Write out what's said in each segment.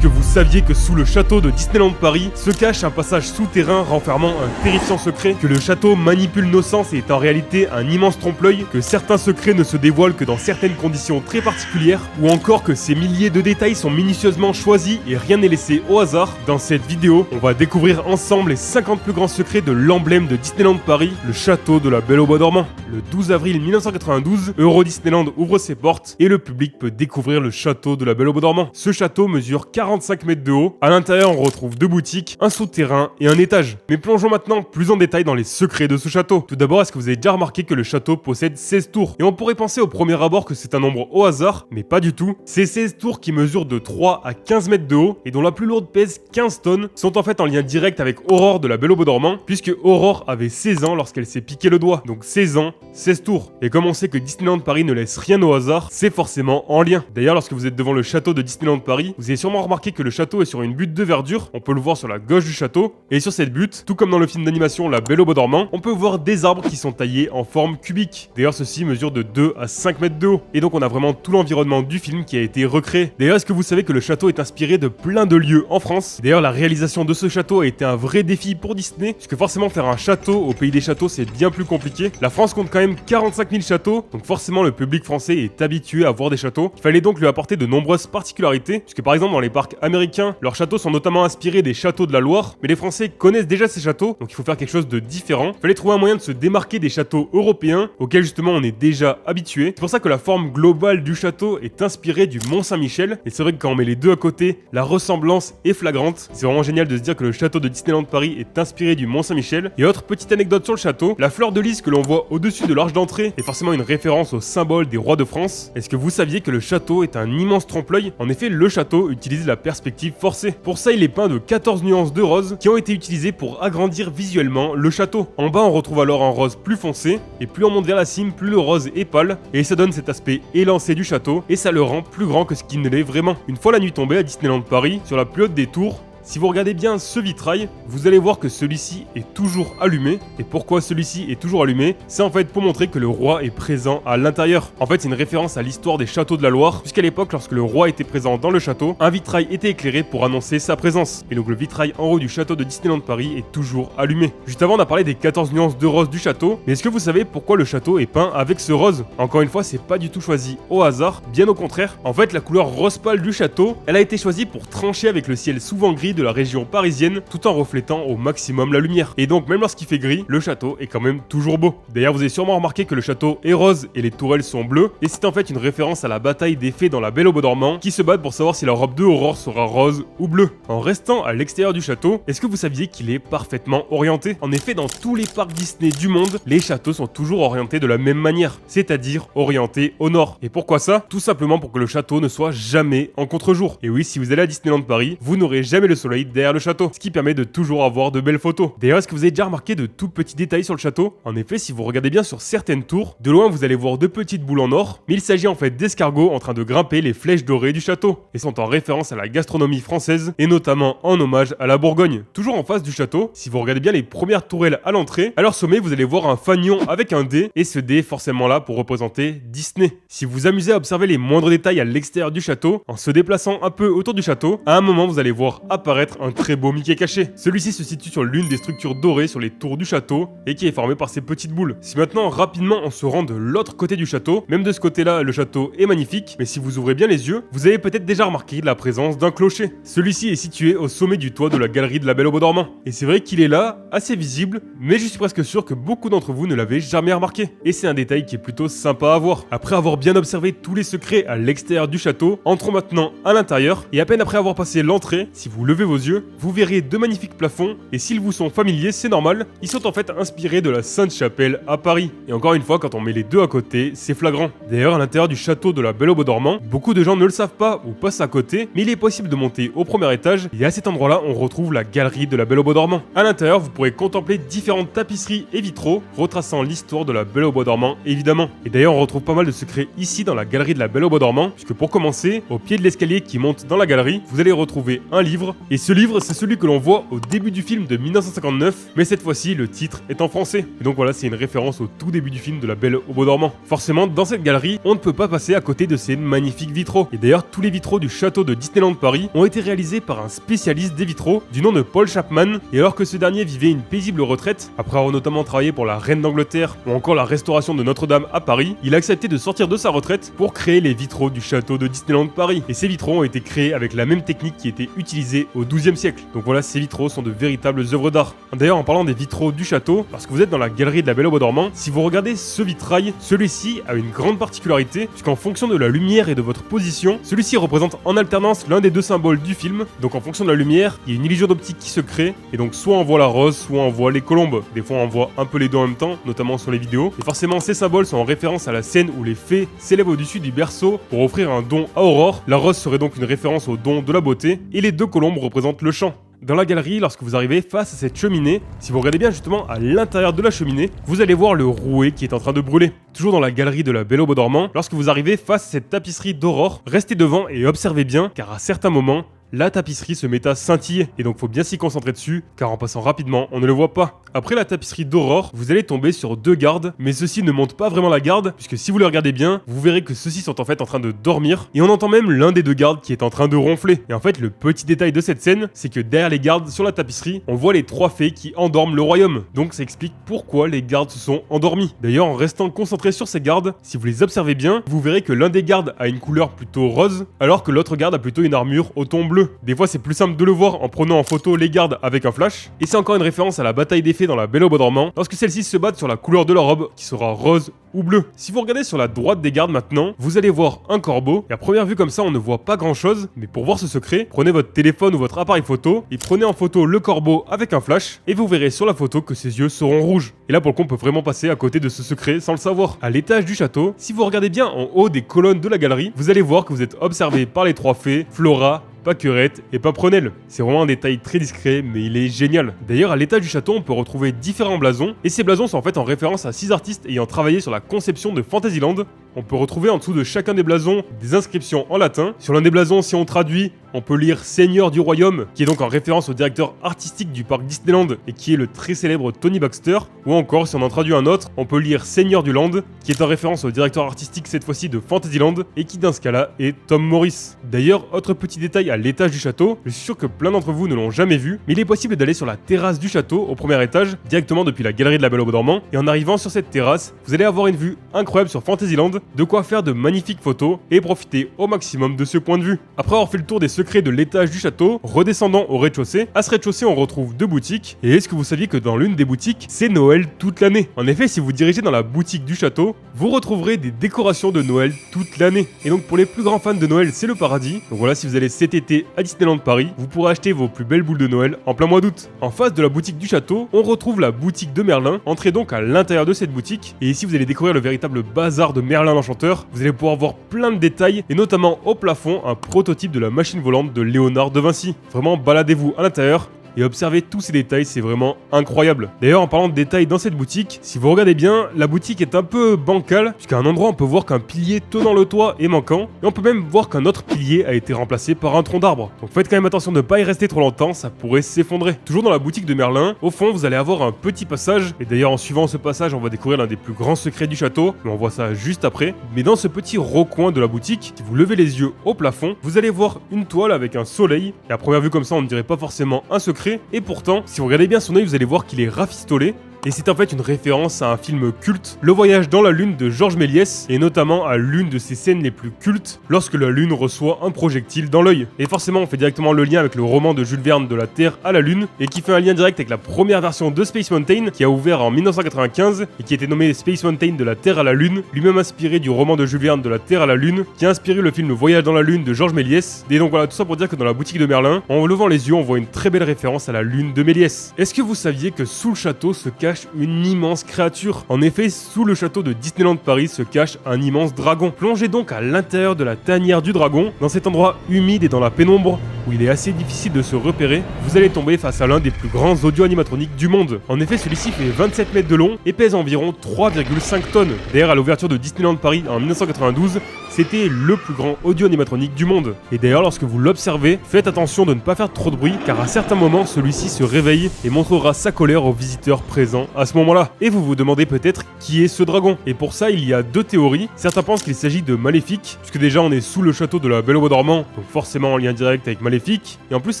Est-ce que vous saviez que sous le château de Disneyland Paris se cache un passage souterrain renfermant un terrifiant secret, que le château manipule nos sens et est en réalité un immense trompe-l'œil, que certains secrets ne se dévoilent que dans certaines conditions très particulières, ou encore que ces milliers de détails sont minutieusement choisis et rien n'est laissé au hasard? Dans cette vidéo, on va découvrir ensemble les 50 plus grands secrets de l'emblème de Disneyland Paris, le château de la Belle au Bois dormant. Le 12 avril 1992, Euro Disneyland ouvre ses portes et le public peut découvrir le château de la Belle au Bois dormant. Ce château mesure 45 mètres de haut. À l'intérieur, on retrouve deux boutiques, un souterrain et un étage. Mais plongeons maintenant plus en détail dans les secrets de ce château. Tout d'abord, est-ce que vous avez déjà remarqué que le château possède 16 tours? Et on pourrait penser au premier abord que c'est un nombre au hasard, mais pas du tout. Ces 16 tours qui mesurent de 3 à 15 mètres de haut et dont la plus lourde pèse 15 tonnes sont en fait en lien direct avec Aurore de la Belle au Bois dormant, puisque Aurore avait 16 ans lorsqu'elle s'est piqué le doigt. Donc 16 ans, 16 tours. Et comme on sait que Disneyland Paris ne laisse rien au hasard, c'est forcément en lien. D'ailleurs, lorsque vous êtes devant le château de Disneyland Paris, vous avez sûrement remarqué que le château est sur une butte de verdure, on peut le voir sur la gauche du château, et sur cette butte, tout comme dans le film d'animation La Belle au Bois dormant, on peut voir des arbres qui sont taillés en forme cubique. D'ailleurs, ceux-ci mesurent de 2 à 5 mètres de haut, et donc on a vraiment tout l'environnement du film qui a été recréé. D'ailleurs, est-ce que vous savez que le château est inspiré de plein de lieux en France? D'ailleurs, la réalisation de ce château a été un vrai défi pour Disney, puisque forcément faire un château au pays des châteaux c'est bien plus compliqué. La France compte quand même 45 000 châteaux, donc forcément le public français est habitué à voir des châteaux. Il fallait donc lui apporter de nombreuses particularités, puisque par exemple dans les parcs américains, leurs châteaux sont notamment inspirés des châteaux de la Loire, mais les Français connaissent déjà ces châteaux, donc il faut faire quelque chose de différent. Il fallait trouver un moyen de se démarquer des châteaux européens, auxquels justement on est déjà habitué. C'est pour ça que la forme globale du château est inspirée du Mont Saint-Michel, et c'est vrai que quand on met les deux à côté, la ressemblance est flagrante. C'est vraiment génial de se dire que le château de Disneyland Paris est inspiré du Mont Saint-Michel. Et autre petite anecdote sur le château, la fleur de lys que l'on voit au-dessus de l'arche d'entrée est forcément une référence au symbole des rois de France. Est-ce que vous saviez que le château est un immense trompe-l'œil? En effet, le château utilise la perspective forcée. Pour ça, il est peint de 14 nuances de rose qui ont été utilisées pour agrandir visuellement le château. En bas, on retrouve alors un rose plus foncé, et plus on monte vers la cime, plus le rose est pâle, et ça donne cet aspect élancé du château, et ça le rend plus grand que ce qu'il ne l'est vraiment. Une fois la nuit tombée à Disneyland Paris, sur la plus haute des tours, si vous regardez bien ce vitrail, vous allez voir que celui-ci est toujours allumé. Et pourquoi celui-ci est toujours allumé? C'est en fait pour montrer que le roi est présent à l'intérieur. En fait, c'est une référence à l'histoire des châteaux de la Loire, puisqu'à l'époque, lorsque le roi était présent dans le château, un vitrail était éclairé pour annoncer sa présence. Et donc le vitrail en haut du château de Disneyland Paris est toujours allumé. Juste avant, on a parlé des 14 nuances de rose du château, mais est-ce que vous savez pourquoi le château est peint avec ce rose? Encore une fois, c'est pas du tout choisi au hasard, bien au contraire. En fait, la couleur rose pâle du château, elle a été choisie pour trancher avec le ciel souvent gris de la région parisienne, tout en reflétant au maximum la lumière. Et donc même lorsqu'il fait gris, le château est quand même toujours beau. D'ailleurs, vous avez sûrement remarqué que le château est rose et les tourelles sont bleues, et c'est en fait une référence à la bataille des fées dans La Belle au Bois dormant, qui se battent pour savoir si la robe de Aurore sera rose ou bleue. En restant à l'extérieur du château, est-ce que vous saviez qu'il est parfaitement orienté? En effet, dans tous les parcs Disney du monde, les châteaux sont toujours orientés de la même manière, c'est-à-dire orientés au nord. Et pourquoi ça? Tout simplement pour que le château ne soit jamais en contre-jour. Et oui, si vous allez à Disneyland Paris, vous n'aurez jamais le soleil derrière le château, ce qui permet de toujours avoir de belles photos. D'ailleurs, est-ce que vous avez déjà remarqué de tout petits détails sur le château? En effet, si vous regardez bien sur certaines tours, de loin vous allez voir deux petites boules en or, mais il s'agit en fait d'escargots en train de grimper les flèches dorées du château, et sont en référence à la gastronomie française, et notamment en hommage à la Bourgogne. Toujours en face du château, si vous regardez bien les premières tourelles à l'entrée, à leur sommet vous allez voir un fanion avec un dé, et ce dé est forcément là pour représenter Disney. Si vous vous amusez à observer les moindres détails à l'extérieur du château, en se déplaçant un peu autour du château, à un moment vous allez voir apparaître un très beau Mickey caché. Celui-ci se situe sur l'une des structures dorées sur les tours du château et qui est formée par ces petites boules. Si maintenant rapidement on se rend de l'autre côté du château, même de ce côté-là le château est magnifique, mais si vous ouvrez bien les yeux, vous avez peut-être déjà remarqué la présence d'un clocher. Celui-ci est situé au sommet du toit de la galerie de la Belle au Bois dormant. Et c'est vrai qu'il est là, assez visible, mais je suis presque sûr que beaucoup d'entre vous ne l'avaient jamais remarqué. Et c'est un détail qui est plutôt sympa à voir. Après avoir bien observé tous les secrets à l'extérieur du château, entrons maintenant à l'intérieur, et à peine après avoir passé l'entrée, si vous levez vos yeux, vous verrez deux magnifiques plafonds, et s'ils vous sont familiers, c'est normal, ils sont en fait inspirés de la Sainte-Chapelle à Paris. Et encore une fois, quand on met les deux à côté, c'est flagrant. D'ailleurs, à l'intérieur du château de la Belle au Bois dormant, beaucoup de gens ne le savent pas ou passent à côté, mais il est possible de monter au premier étage, et à cet endroit-là, on retrouve la galerie de la Belle au Bois dormant. À l'intérieur, vous pourrez contempler différentes tapisseries et vitraux, retraçant l'histoire de la Belle au Bois dormant, évidemment. Et d'ailleurs, on retrouve pas mal de secrets ici dans la galerie de la Belle au Bois dormant, puisque pour commencer, au pied de l'escalier qui monte dans la galerie, vous allez retrouver un livre Et ce livre, c'est celui que l'on voit au début du film de 1959, mais cette fois-ci, le titre est en français. Et donc voilà, c'est une référence au tout début du film de La Belle au Bois dormant. Forcément, dans cette galerie, on ne peut pas passer à côté de ces magnifiques vitraux. Et d'ailleurs, tous les vitraux du château de Disneyland Paris ont été réalisés par un spécialiste des vitraux, du nom de Paul Chapman, et alors que ce dernier vivait une paisible retraite, après avoir notamment travaillé pour la Reine d'Angleterre ou encore la restauration de Notre-Dame à Paris, il a accepté de sortir de sa retraite pour créer les vitraux du château de Disneyland Paris. Et ces vitraux ont été créés avec la même technique qui était utilisée au XIIe siècle. Donc voilà, ces vitraux sont de véritables œuvres d'art. D'ailleurs, en parlant des vitraux du château, parce que vous êtes dans la galerie de la Belle au Bois dormant, si vous regardez ce vitrail, celui-ci a une grande particularité, puisqu'en fonction de la lumière et de votre position, celui-ci représente en alternance l'un des deux symboles du film. Donc en fonction de la lumière, il y a une illusion d'optique qui se crée, et donc soit on voit la rose, soit on voit les colombes. Des fois on voit un peu les deux en même temps, notamment sur les vidéos. Et forcément ces symboles sont en référence à la scène où les fées s'élèvent au-dessus du berceau pour offrir un don à Aurore. La rose serait donc une référence au don de la beauté, et les deux colombes représentent le champ. Dans la galerie, lorsque vous arrivez face à cette cheminée, si vous regardez bien justement à l'intérieur de la cheminée, vous allez voir le rouet qui est en train de brûler. Toujours dans la galerie de la Belle au Bois dormant, lorsque vous arrivez face à cette tapisserie d'Aurore, restez devant et observez bien, car à certains moments, la tapisserie se met à scintiller, et donc faut bien s'y concentrer dessus, car en passant rapidement, on ne le voit pas. Après la tapisserie d'Aurore, vous allez tomber sur deux gardes, mais ceux-ci ne montent pas vraiment la garde, puisque si vous les regardez bien, vous verrez que ceux-ci sont en fait en train de dormir, et on entend même l'un des deux gardes qui est en train de ronfler. Et en fait, le petit détail de cette scène, c'est que derrière les gardes sur la tapisserie, on voit les trois fées qui endorment le royaume. Donc ça explique pourquoi les gardes se sont endormis. D'ailleurs, en restant concentré sur ces gardes, si vous les observez bien, vous verrez que l'un des gardes a une couleur plutôt rose, alors que l'autre garde a plutôt une armure au ton bleu. Des fois, c'est plus simple de le voir en prenant en photo les gardes avec un flash. Et c'est encore une référence à la bataille des fées dans la Belle au Bois dormant, lorsque celles-ci se battent sur la couleur de leur robe, qui sera rose ou bleu. Si vous regardez sur la droite des gardes maintenant, vous allez voir un corbeau. Et à première vue comme ça, on ne voit pas grand chose, mais pour voir ce secret, prenez votre téléphone ou votre appareil photo et prenez en photo le corbeau avec un flash, et vous verrez sur la photo que ses yeux seront rouges. Et là pour le coup, on peut vraiment passer à côté de ce secret sans le savoir. À l'étage du château, si vous regardez bien en haut des colonnes de la galerie, vous allez voir que vous êtes observé par les trois fées, Flora, Pâquerette et Paprenelle. C'est vraiment un détail très discret, mais il est génial. D'ailleurs, à l'étage du château, on peut retrouver différents blasons, et ces blasons sont en fait en référence à 6 artistes ayant travaillé sur la conception de Fantasyland. On peut retrouver en dessous de chacun des blasons des inscriptions en latin. Sur l'un des blasons, si on traduit, on peut lire Seigneur du Royaume, qui est donc en référence au directeur artistique du parc Disneyland et qui est le très célèbre Tony Baxter. Ou encore, si on en traduit un autre, on peut lire Seigneur du Land, qui est en référence au directeur artistique cette fois-ci de Fantasyland et qui dans ce cas-là est Tom Morris. D'ailleurs, autre petit détail à l'étage du château, je suis sûr que plein d'entre vous ne l'ont jamais vu, mais il est possible d'aller sur la terrasse du château au premier étage, directement depuis la galerie de la Belle au Bois dormant, et en arrivant sur cette terrasse, vous allez avoir une vue incroyable sur Fantasyland, de quoi faire de magnifiques photos et profiter au maximum de ce point de vue. Après avoir fait le tour des secrets de l'étage du château, redescendant au rez-de-chaussée, à ce rez-de-chaussée on retrouve deux boutiques, et est-ce que vous saviez que dans l'une des boutiques, c'est Noël toute l'année? En effet, si vous dirigez dans la boutique du château, vous retrouverez des décorations de Noël toute l'année. Et donc pour les plus grands fans de Noël, c'est le paradis. Donc voilà, si vous allez cet été à Disneyland Paris, vous pourrez acheter vos plus belles boules de Noël en plein mois d'août. En face de la boutique du château, on retrouve la boutique de Merlin. Entrez donc à l'intérieur de cette boutique, et ici vous allez découvrir le véritable bazar de Merlin l'Enchanteur. Vous allez pouvoir voir plein de détails, et notamment au plafond, un prototype de la machine volante de Léonard de Vinci. Vraiment, baladez-vous à l'intérieur et observez tous ces détails, c'est vraiment incroyable. D'ailleurs, en parlant de détails dans cette boutique, si vous regardez bien, la boutique est un peu bancale, puisqu'à un endroit on peut voir qu'un pilier tenant le toit est manquant, et on peut même voir qu'un autre pilier a été remplacé par un tronc d'arbre. Donc faites quand même attention de ne pas y rester trop longtemps, ça pourrait s'effondrer. Toujours dans la boutique de Merlin, au fond vous allez avoir un petit passage, et d'ailleurs en suivant ce passage on va découvrir l'un des plus grands secrets du château, mais on voit ça juste après. Mais dans ce petit recoin de la boutique, si vous levez les yeux au plafond, vous allez voir une toile avec un soleil, et à première vue comme ça on ne dirait pas forcément un secret, et pourtant, si vous regardez bien son œil, vous allez voir qu'il est rafistolé. Et c'est en fait une référence à un film culte, Le Voyage dans la Lune de Georges Méliès, et notamment à l'une de ses scènes les plus cultes, lorsque la Lune reçoit un projectile dans l'œil. Et forcément, on fait directement le lien avec le roman de Jules Verne de la Terre à la Lune, et qui fait un lien direct avec la première version de Space Mountain, qui a ouvert en 1995, et qui était nommé Space Mountain de la Terre à la Lune, lui-même inspiré du roman de Jules Verne de la Terre à la Lune, qui a inspiré le film Le Voyage dans la Lune de Georges Méliès. Et donc voilà, tout ça pour dire que dans la boutique de Merlin, en levant les yeux, on voit une très belle référence à la Lune de Méliès. Est-ce que vous saviez que sous le château se cache une immense créature? En effet, sous le château de Disneyland Paris se cache un immense dragon. Plongez donc à l'intérieur de la tanière du dragon, dans cet endroit humide et dans la pénombre, où il est assez difficile de se repérer, vous allez tomber face à l'un des plus grands audio-animatroniques du monde. En effet, celui-ci fait 27 mètres de long et pèse environ 3,5 tonnes. D'ailleurs, à l'ouverture de Disneyland Paris en 1992, c'était le plus grand audio animatronique du monde. Et d'ailleurs, lorsque vous l'observez, faites attention de ne pas faire trop de bruit, car à certains moments, celui-ci se réveille et montrera sa colère aux visiteurs présents à ce moment-là. Et vous vous demandez peut-être qui est ce dragon. Et pour ça, il y a deux théories. Certains pensent qu'il s'agit de Maléfique, puisque déjà on est sous le château de la Belle au Bois dormant, donc forcément en lien direct avec Maléfique. Et en plus,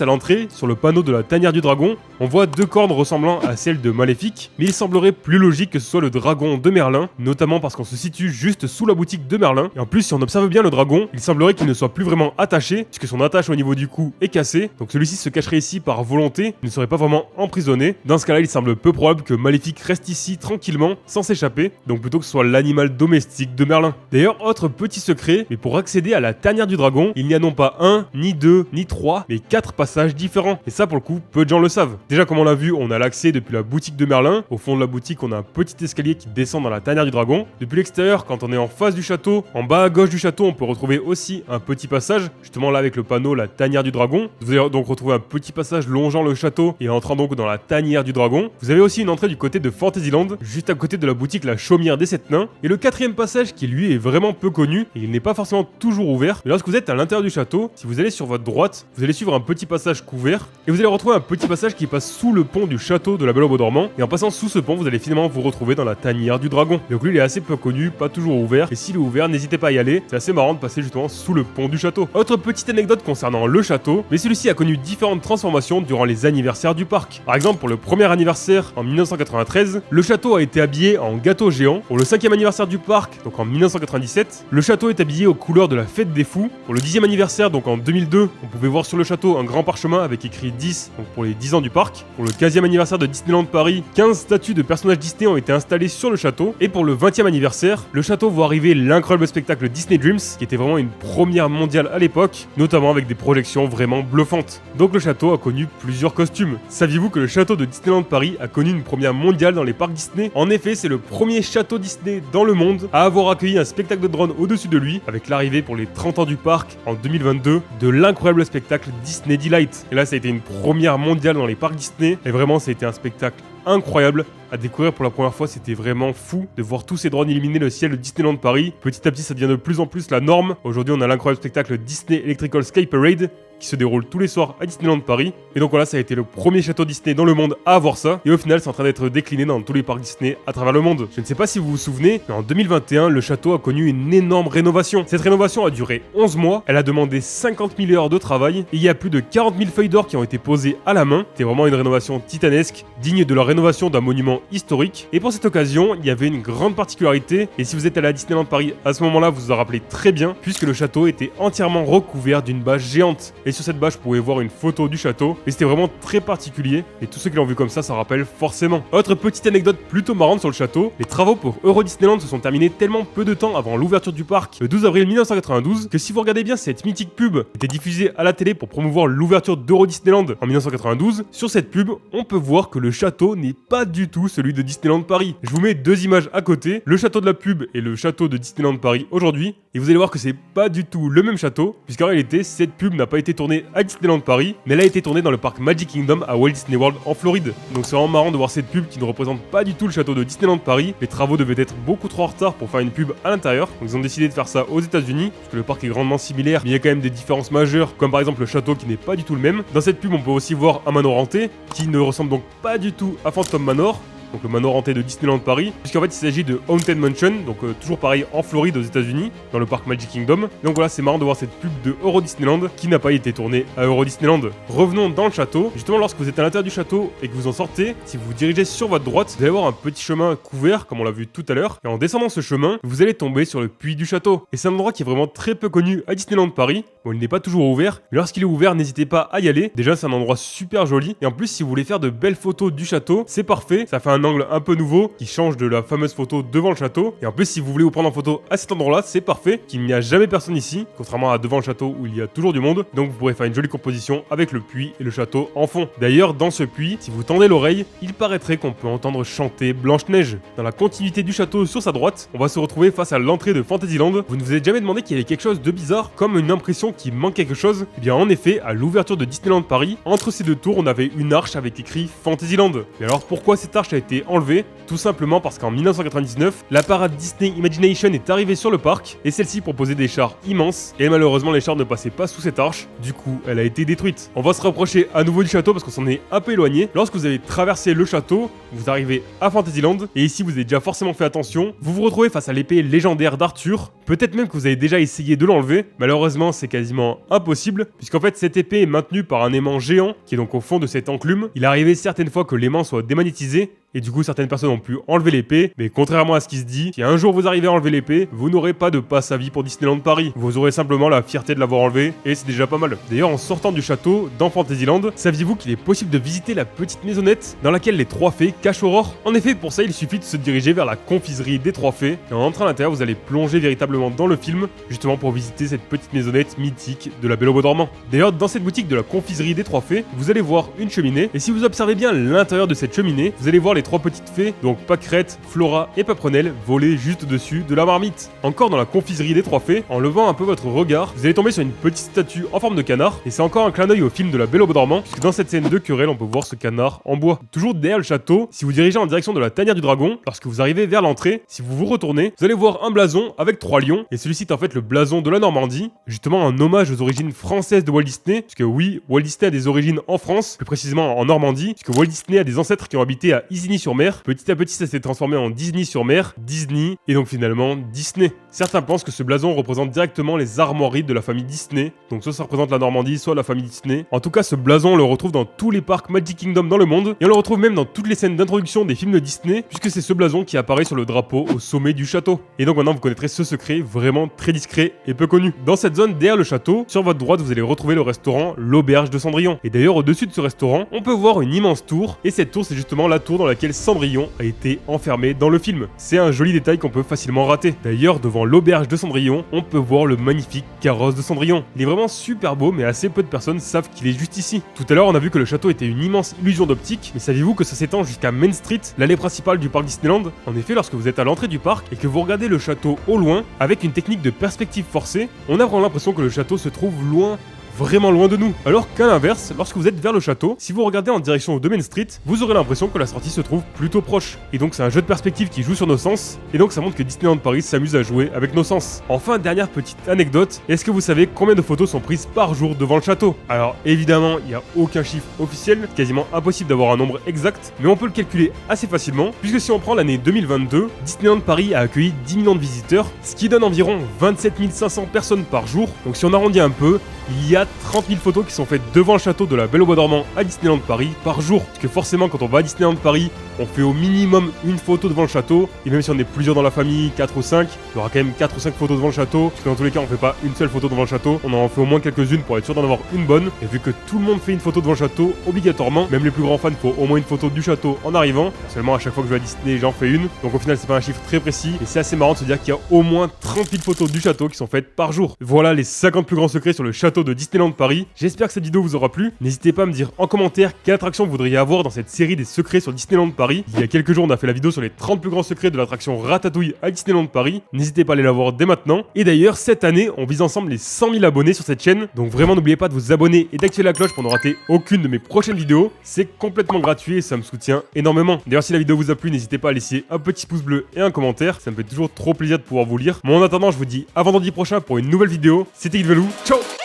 à l'entrée, sur le panneau de la tanière du dragon, on voit deux cornes ressemblant à celles de Maléfique, mais il semblerait plus logique que ce soit le dragon de Merlin, notamment parce qu'on se situe juste sous la boutique de Merlin. Et en plus, si on observe bien le dragon, il semblerait qu'il ne soit plus vraiment attaché, puisque son attache au niveau du cou est cassée. Donc celui-ci se cacherait ici par volonté, il ne serait pas vraiment emprisonné. Dans ce cas-là, il semble peu probable que Maléfique reste ici tranquillement, sans s'échapper, donc plutôt que ce soit l'animal domestique de Merlin. D'ailleurs, autre petit secret, mais pour accéder à la tanière du dragon, il n'y a non pas un, ni deux, ni trois, mais 4 passages différents. Et ça, pour le coup, peu de gens le savent. Déjà, comme on l'a vu, on a l'accès depuis la boutique de Merlin. Au fond de la boutique, on a un petit escalier qui descend dans la tanière du dragon. Depuis l'extérieur, quand on est en face du château, en bas à gauche du château, on peut retrouver aussi un petit passage, justement là avec le panneau la tanière du dragon. Vous allez donc retrouver un petit passage longeant le château et entrant donc dans la tanière du dragon. Vous avez aussi une entrée du côté de Fantasyland, juste à côté de la boutique la chaumière des 7 nains. Et le 4e passage qui lui est vraiment peu connu et il n'est pas forcément toujours ouvert. Mais lorsque vous êtes à l'intérieur du château, si vous allez sur votre droite, vous allez suivre un petit passage couvert et vous allez retrouver un petit passage qui passe sous le pont du château de la Belle au Bois dormant. Et en passant sous ce pont, vous allez finalement vous retrouver dans la tanière du dragon. Donc lui, il est assez peu connu, pas toujours ouvert. Et s'il est ouvert, n'hésitez pas à y aller. C'est assez marrant de passer justement sous le pont du château. Autre petite anecdote concernant le château, mais celui-ci a connu différentes transformations durant les anniversaires du parc. Par exemple, pour le premier anniversaire en 1993, le château a été habillé en gâteau géant. Pour le 5e anniversaire du parc, donc en 1997, le château est habillé aux couleurs de la fête des fous. Pour le 10e anniversaire, donc en 2002, on pouvait voir sur le château un grand parchemin avec écrit 10, donc pour les 10 ans du parc. Pour le 15e anniversaire de Disneyland Paris, 15 statues de personnages Disney ont été installées sur le château. Et pour le 20e anniversaire, le château voit arriver l'incroyable spectacle Disney Dreams, qui était vraiment une première mondiale à l'époque, notamment avec des projections vraiment bluffantes. Donc le château a connu plusieurs costumes. Saviez-vous que le château de Disneyland Paris a connu une première mondiale dans les parcs Disney? En effet, c'est le premier château Disney dans le monde à avoir accueilli un spectacle de drone au-dessus de lui, avec l'arrivée pour les 30 ans du parc en 2022 de l'incroyable spectacle Disney Delight. Et là, ça a été une première mondiale dans les parcs Disney, et vraiment, ça a été un spectacle incroyable à découvrir pour la première fois. C'était vraiment fou de voir tous ces drones illuminer le ciel de Disneyland Paris. Petit à petit, ça devient de plus en plus la norme. Aujourd'hui, on a l'incroyable spectacle Disney Electrical Sky Parade qui se déroule tous les soirs à Disneyland Paris. Et donc voilà, ça a été le premier château Disney dans le monde à avoir ça. Et au final, c'est en train d'être décliné dans tous les parcs Disney à travers le monde. Je ne sais pas si vous vous souvenez, mais en 2021, le château a connu une énorme rénovation. Cette rénovation a duré 11 mois. Elle a demandé 50 000 heures de travail. Et il y a plus de 40 000 feuilles d'or qui ont été posées à la main. C'était vraiment une rénovation titanesque, digne de la rénovation d'un monument historique. Et pour cette occasion, il y avait une grande particularité. Et si vous êtes allé à Disneyland Paris à ce moment-là, vous vous en rappelez très bien, puisque le château était entièrement recouvert d'une bâche géante. Et sur cette bâche, vous pouvez voir une photo du château. Et c'était vraiment très particulier. Et tous ceux qui l'ont vu comme ça s'en rappellent forcément. Autre petite anecdote plutôt marrante sur le château, les travaux pour Euro Disneyland se sont terminés tellement peu de temps avant l'ouverture du parc, le 12 avril 1992, que si vous regardez bien cette mythique pub qui était diffusée à la télé pour promouvoir l'ouverture d'Euro Disneyland en 1992, sur cette pub, on peut voir que le château n'est pas du tout celui de Disneyland Paris. Je vous mets deux images à côté, le château de la pub et le château de Disneyland Paris aujourd'hui, et vous allez voir que c'est pas du tout le même château, puisqu'en réalité, cette pub n'a pas été tournée à Disneyland Paris, mais elle a été tournée dans le parc Magic Kingdom à Walt Disney World en Floride. Donc c'est vraiment marrant de voir cette pub qui ne représente pas du tout le château de Disneyland Paris. Les travaux devaient être beaucoup trop en retard pour faire une pub à l'intérieur, donc ils ont décidé de faire ça aux États-Unis, puisque le parc est grandement similaire, mais il y a quand même des différences majeures, comme par exemple le château qui n'est pas du tout le même. Dans cette pub, on peut aussi voir un manoir hanté, qui ne ressemble donc pas du tout à Phantom Manor, donc le manoir hanté de Disneyland Paris, puisqu'en fait il s'agit de Haunted Mansion, donc toujours pareil en Floride aux États-Unis, dans le parc Magic Kingdom. Donc voilà, c'est marrant de voir cette pub de Euro Disneyland qui n'a pas été tournée à Euro Disneyland. Revenons dans le château. Justement, lorsque vous êtes à l'intérieur du château et que vous en sortez, si vous vous dirigez sur votre droite, vous allez voir un petit chemin couvert, comme on l'a vu tout à l'heure, et en descendant ce chemin, vous allez tomber sur le puits du château. Et c'est un endroit qui est vraiment très peu connu à Disneyland Paris. Bon, il n'est pas toujours ouvert, mais lorsqu'il est ouvert, n'hésitez pas à y aller. Déjà, c'est un endroit super joli, et en plus, si vous voulez faire de belles photos du château, c'est parfait. Ça fait un angle un peu nouveau qui change de la fameuse photo devant le château. Et en plus, si vous voulez vous prendre en photo à cet endroit-là, c'est parfait, qu'il n'y a jamais personne ici, contrairement à devant le château où il y a toujours du monde. Donc vous pourrez faire une jolie composition avec le puits et le château en fond. D'ailleurs, dans ce puits, si vous tendez l'oreille, il paraîtrait qu'on peut entendre chanter Blanche-Neige. Dans la continuité du château sur sa droite, on va se retrouver face à l'entrée de Fantasyland. Vous ne vous êtes jamais demandé qu'il y avait quelque chose de bizarre, comme une impression qu'il manque quelque chose? Eh bien en effet, à l'ouverture de Disneyland Paris, entre ces deux tours, on avait une arche avec écrit Fantasyland. Et alors pourquoi cette arche a été été enlevée, tout simplement parce qu'en 1999, la parade Disney Imagination est arrivée sur le parc et celle-ci proposait des chars immenses et malheureusement les chars ne passaient pas sous cette arche, du coup elle a été détruite. On va se rapprocher à nouveau du château parce qu'on s'en est un peu éloigné. Lorsque vous avez traversé le château, vous arrivez à Fantasyland et ici vous avez déjà forcément fait attention, vous vous retrouvez face à l'épée légendaire d'Arthur, peut-être même que vous avez déjà essayé de l'enlever, malheureusement c'est quasiment impossible puisqu'en fait cette épée est maintenue par un aimant géant qui est donc au fond de cette enclume. Il est arrivé certaines fois que l'aimant soit démagnétisé et du coup certaines personnes ont pu enlever l'épée, mais contrairement à ce qui se dit, si un jour vous arrivez à enlever l'épée, vous n'aurez pas de passe à vie pour Disneyland Paris. Vous aurez simplement la fierté de l'avoir enlevée et c'est déjà pas mal. D'ailleurs en sortant du château dans Fantasyland, saviez-vous qu'il est possible de visiter la petite maisonnette dans laquelle les trois fées cachent Aurore? En effet, pour ça il suffit de se diriger vers la confiserie des trois fées et en entrant à l'intérieur vous allez plonger véritablement dans le film, justement pour visiter cette petite maisonnette mythique de la Belle au Bois dormant. D'ailleurs dans cette boutique de la confiserie des trois fées, vous allez voir une cheminée et si vous observez bien l'intérieur de cette cheminée, vous allez voir les trois petites fées, donc Pâquerette, Flora et Paprenelle, voler juste au-dessus de la marmite. Encore dans la confiserie des trois fées, en levant un peu votre regard, vous allez tomber sur une petite statue en forme de canard, et c'est encore un clin d'œil au film de la Belle au Bois dormant, puisque dans cette scène de querelle, on peut voir ce canard en bois. Toujours derrière le château, si vous dirigez en direction de la tanière du dragon, lorsque vous arrivez vers l'entrée, si vous vous retournez, vous allez voir un blason avec 3 lions, et celui-ci est en fait le blason de la Normandie, justement un hommage aux origines françaises de Walt Disney, puisque oui, Walt Disney a des origines en France, plus précisément en Normandie, puisque Walt Disney a des ancêtres qui ont habité à Isigny-sur-Mer. Petit à petit, ça s'est transformé en Disney-sur-Mer, Disney, et donc finalement Disney. Certains pensent que ce blason représente directement les armoiries de la famille Disney, donc soit ça représente la Normandie, soit la famille Disney. En tout cas, ce blason, on le retrouve dans tous les parcs Magic Kingdom dans le monde, et on le retrouve même dans toutes les scènes d'introduction des films de Disney, puisque c'est ce blason qui apparaît sur le drapeau au sommet du château. Et donc maintenant, vous connaîtrez ce secret vraiment très discret et peu connu. Dans cette zone derrière le château, sur votre droite, vous allez retrouver le restaurant L'Auberge de Cendrillon. Et d'ailleurs, au-dessus de ce restaurant, on peut voir une immense tour, et cette tour, c'est justement la tour dans laquelle Cendrillon a été enfermé dans le film. C'est un joli détail qu'on peut facilement rater. D'ailleurs, devant l'auberge de Cendrillon, on peut voir le magnifique carrosse de Cendrillon. Il est vraiment super beau, mais assez peu de personnes savent qu'il est juste ici. Tout à l'heure, on a vu que le château était une immense illusion d'optique, mais saviez-vous que ça s'étend jusqu'à Main Street, l'allée principale du parc Disneyland? En effet, lorsque vous êtes à l'entrée du parc et que vous regardez le château au loin, avec une technique de perspective forcée, on a vraiment l'impression que le château se trouve loin, vraiment loin de nous. Alors qu'à l'inverse, lorsque vous êtes vers le château, si vous regardez en direction de Main Street, vous aurez l'impression que la sortie se trouve plutôt proche. Et donc c'est un jeu de perspective qui joue sur nos sens, et donc ça montre que Disneyland Paris s'amuse à jouer avec nos sens. Enfin, dernière petite anecdote, est-ce que vous savez combien de photos sont prises par jour devant le château? Alors évidemment, il n'y a aucun chiffre officiel, quasiment impossible d'avoir un nombre exact, mais on peut le calculer assez facilement, puisque si on prend l'année 2022, Disneyland Paris a accueilli 10 millions de visiteurs, ce qui donne environ 27 500 personnes par jour. Donc si on arrondit un peu, il y a 30 000 photos qui sont faites devant le château de la Belle au Bois dormant à Disneyland Paris par jour. Parce que forcément, quand on va à Disneyland Paris, on fait au minimum une photo devant le château. Et même si on est plusieurs dans la famille, 4 ou 5, il y aura quand même 4 ou 5 photos devant le château. Parce que dans tous les cas, on fait pas une seule photo devant le château. On en fait au moins quelques-unes pour être sûr d'en avoir une bonne. Et vu que tout le monde fait une photo devant le château, obligatoirement, même les plus grands fans font au moins une photo du château en arrivant. Seulement, à chaque fois que je vais à Disney, j'en fais une. Donc au final, c'est pas un chiffre très précis. Et c'est assez marrant de se dire qu'il y a au moins 30 000 photos du château qui sont faites par jour. Voilà les 50 plus grands secrets sur le château de Disneyland Paris. J'espère que cette vidéo vous aura plu. N'hésitez pas à me dire en commentaire quelle attraction vous voudriez avoir dans cette série des secrets sur Disneyland Paris. Il y a quelques jours, on a fait la vidéo sur les 30 plus grands secrets de l'attraction Ratatouille à Disneyland Paris. N'hésitez pas à aller la voir dès maintenant. Et d'ailleurs, cette année, on vise ensemble les 100 000 abonnés sur cette chaîne. Donc vraiment, n'oubliez pas de vous abonner et d'activer la cloche pour ne rater aucune de mes prochaines vidéos. C'est complètement gratuit et ça me soutient énormément. D'ailleurs, si la vidéo vous a plu, n'hésitez pas à laisser un petit pouce bleu et un commentaire. Ça me fait toujours trop plaisir de pouvoir vous lire. Mais en attendant, je vous dis à vendredi prochain pour une nouvelle vidéo. C'était Yves Velou. Ciao!